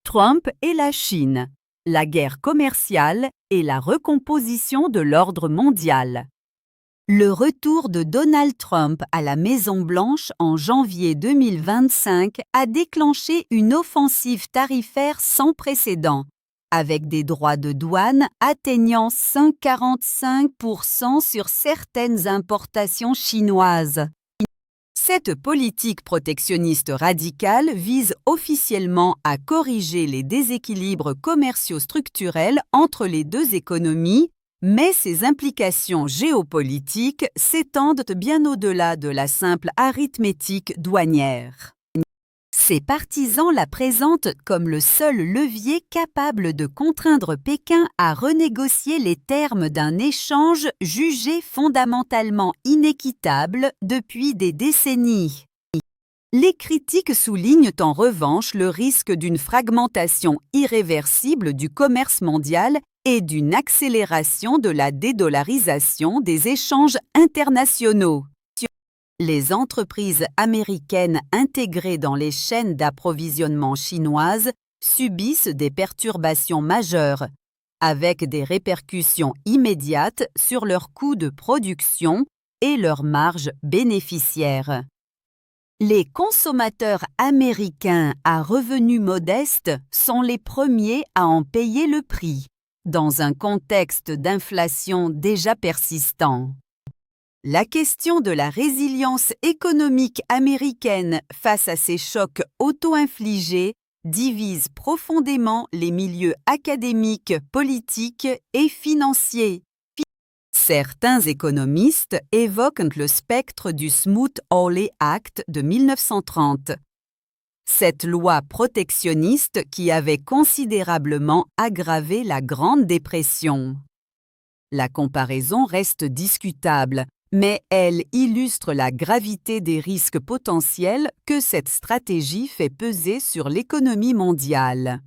Trump et la Chine, la guerre commerciale et la recomposition de l'ordre mondial. Le retour de Donald Trump à la Maison-Blanche en janvier 2025 a déclenché une offensive tarifaire sans précédent, avec des droits de douane atteignant 145% sur certaines importations chinoises. Cette politique protectionniste radicale vise officiellement à corriger les déséquilibres commerciaux structurels entre les deux économies, mais ses implications géopolitiques s'étendent bien au-delà de la simple arithmétique douanière. Ses partisans la présentent comme le seul levier capable de contraindre Pékin à renégocier les termes d'un échange jugé fondamentalement inéquitable depuis des décennies. Les critiques soulignent en revanche le risque d'une fragmentation irréversible du commerce mondial et d'une accélération de la dédollarisation des échanges internationaux. Les entreprises américaines intégrées dans les chaînes d'approvisionnement chinoises subissent des perturbations majeures, avec des répercussions immédiates sur leurs coûts de production et leurs marges bénéficiaires. Les consommateurs américains à revenus modestes sont les premiers à en payer le prix, dans un contexte d'inflation déjà persistant. La question de la résilience économique américaine face à ces chocs auto-infligés divise profondément les milieux académiques, politiques et financiers. Certains économistes évoquent le spectre du Smoot-Hawley Act de 1930. Cette loi protectionniste qui avait considérablement aggravé la Grande Dépression. La comparaison reste discutable, mais elle illustre la gravité des risques potentiels que cette stratégie fait peser sur l'économie mondiale.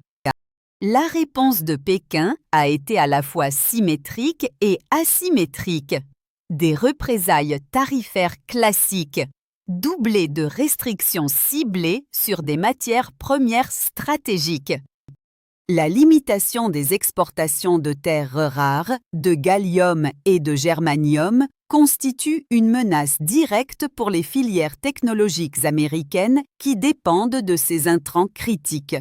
La réponse de Pékin a été à la fois symétrique et asymétrique. Des représailles tarifaires classiques, doublées de restrictions ciblées sur des matières premières stratégiques. La limitation des exportations de terres rares, de gallium et de germanium constitue une menace directe pour les filières technologiques américaines qui dépendent de ces intrants critiques.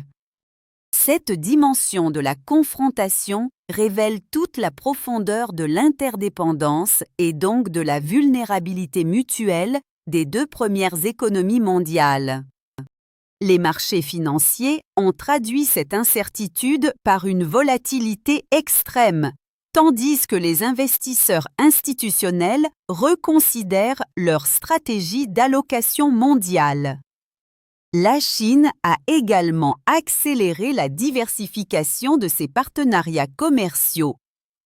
Cette dimension de la confrontation révèle toute la profondeur de l'interdépendance et donc de la vulnérabilité mutuelle des deux premières économies mondiales. Les marchés financiers ont traduit cette incertitude par une volatilité extrême, tandis que les investisseurs institutionnels reconsidèrent leur stratégie d'allocation mondiale. La Chine a également accéléré la diversification de ses partenariats commerciaux,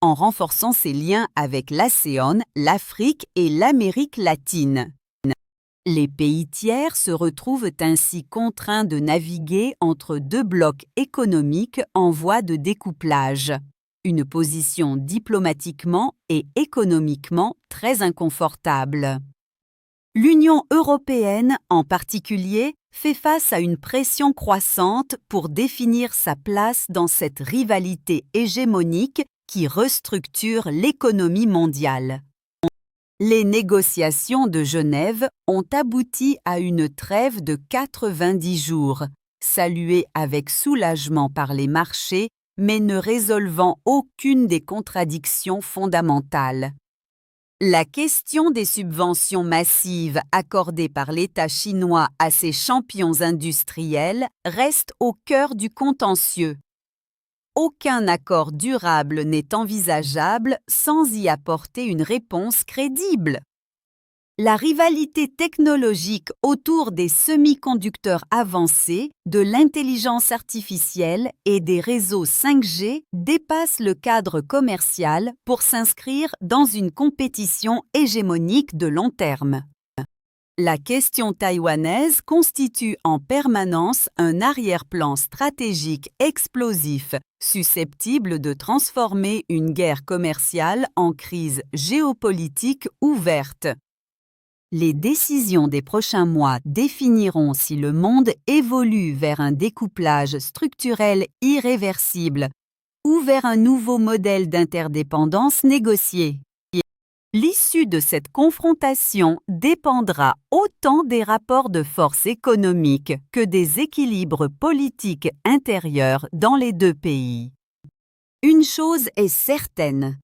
en renforçant ses liens avec l'ASEAN, l'Afrique et l'Amérique latine. Les pays tiers se retrouvent ainsi contraints de naviguer entre deux blocs économiques en voie de découplage, une position diplomatiquement et économiquement très inconfortable. L'Union européenne, en particulier, fait face à une pression croissante pour définir sa place dans cette rivalité hégémonique qui restructure l'économie mondiale. Les négociations de Genève ont abouti à une trêve de 90 jours, saluée avec soulagement par les marchés, mais ne résolvant aucune des contradictions fondamentales. La question des subventions massives accordées par l'État chinois à ses champions industriels reste au cœur du contentieux. Aucun accord durable n'est envisageable sans y apporter une réponse crédible. La rivalité technologique autour des semi-conducteurs avancés, de l'intelligence artificielle et des réseaux 5G dépasse le cadre commercial pour s'inscrire dans une compétition hégémonique de long terme. La question taïwanaise constitue en permanence un arrière-plan stratégique explosif, susceptible de transformer une guerre commerciale en crise géopolitique ouverte. Les décisions des prochains mois définiront si le monde évolue vers un découplage structurel irréversible ou vers un nouveau modèle d'interdépendance négocié. L'issue de cette confrontation dépendra autant des rapports de force économiques que des équilibres politiques intérieurs dans les deux pays. Une chose est certaine,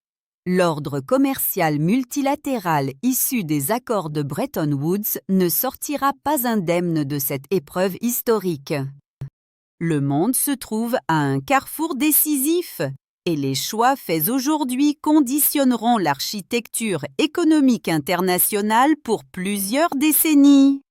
l'ordre commercial multilatéral issu des accords de Bretton Woods ne sortira pas indemne de cette épreuve historique. Le monde se trouve à un carrefour décisif et les choix faits aujourd'hui conditionneront l'architecture économique internationale pour plusieurs décennies.